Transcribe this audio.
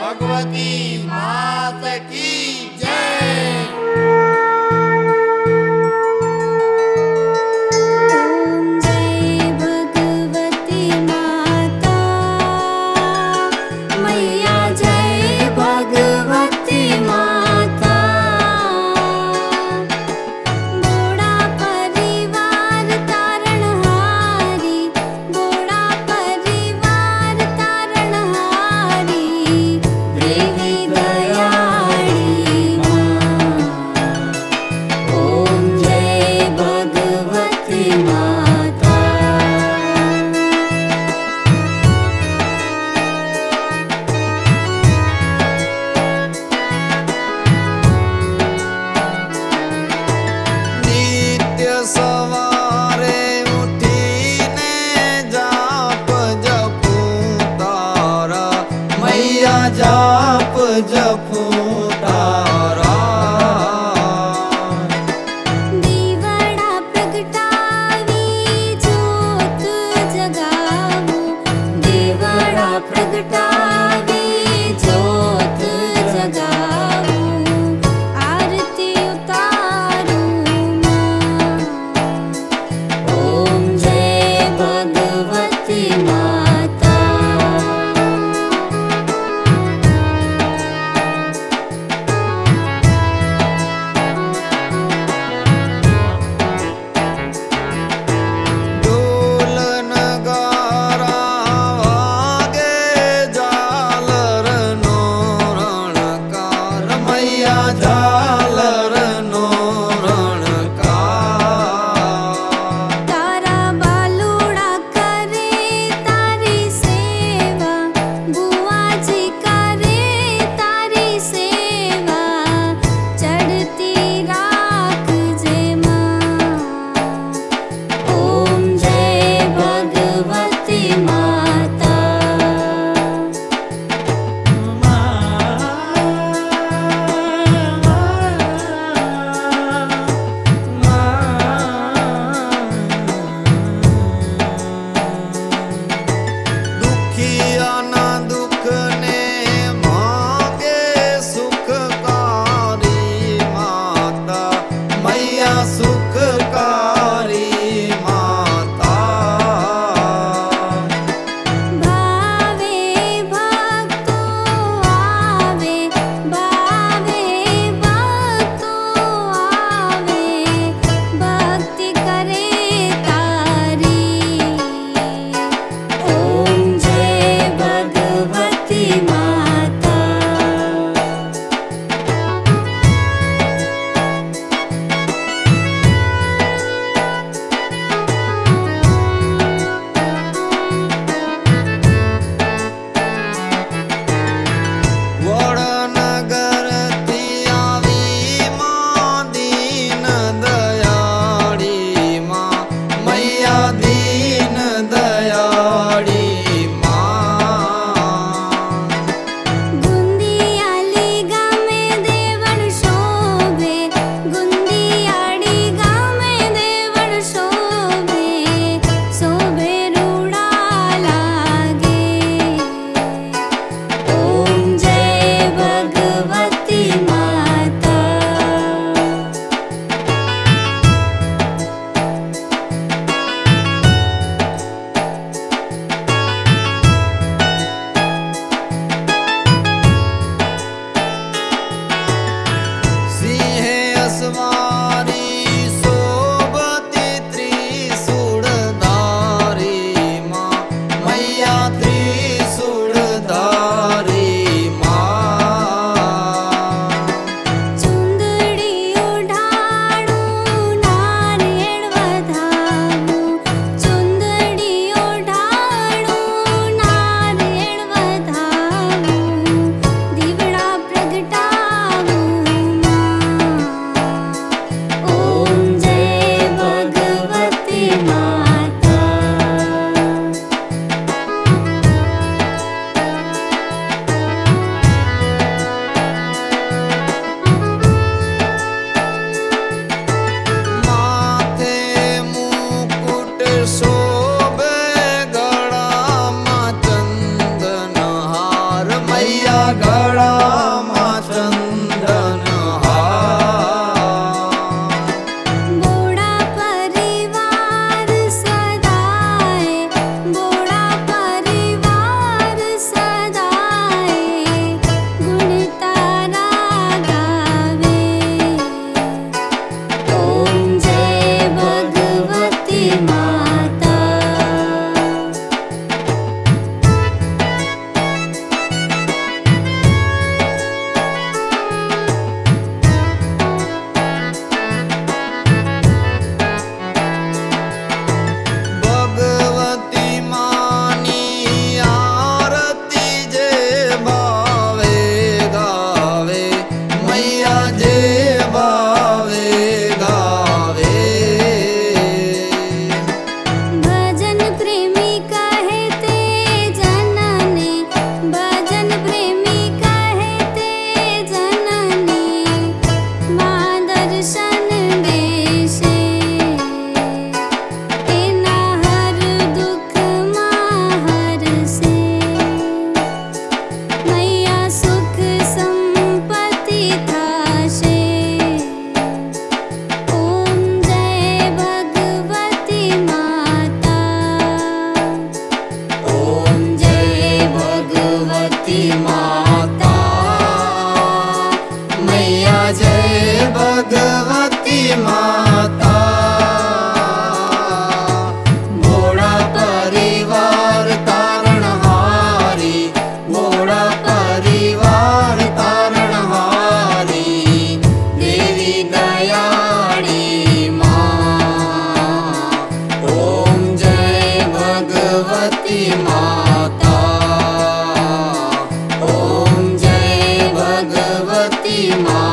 भगवती मात की जय। ओम जय भगवती माता मैया जय भगवती माता। बोड़ा परिवार तारणहारी, बोड़ा परिवार तारणहारी, देवी दयाड़ी माँ। ओम जय भगवती माता। नित्य सवारे उठीने जाप जपू तारा, मैया जाप जपू तारा। दीवड़ा प्रगटावी ज्योत जगावो, दीवड़ा प्रगटावी ज्योत जगावो, आरती उतारू माँ। ओम जय भगवती माता। ढोल नगारा वागे झालर नो रणकार, मैया झालर नो रणकार। तारा बालुड़ा करे तारी सेवा, बुआजी करे तारी सेवा, चढ़ती राख जे माँ। ओम जय भगवती माता। दुखिया ना दुख ने मांगे सुखकारी माता, मैया सुखकारी माता। भावे भक्तो आवे, भावे भक्तो आवे, भक्ति करे तारी। ओम जय ગળામાં ચંદન હાર બોડા પરિવાર સદાય બોડા પરિવાર સદાય ગુણ તારા ગાવે ઓમ જય ભગવતી માતા ભગવતી માની આરતી જે ભાવે ગાવે મૈયા જે ભાવે ગાવે ભજન પ્રેમી કહે તે જનને ભજન પ્રેમી કહે તે જનને મા દર્શન દેશે તેના હર દુઃખમાં હરશે મૈયા સુખ સંપત્તિ થશે ઓમ જય ભગવતી માતા ઓમ જય ભગવતી માતા મૈયા જય ભગવતી માતા ભોળા પરિવાર તારણહારી ભોળા પરિવાર તારણહારી દેવી દયાળી માં ઓમ જય ભગવતી માતા ઓમ જય ભગવતી માતા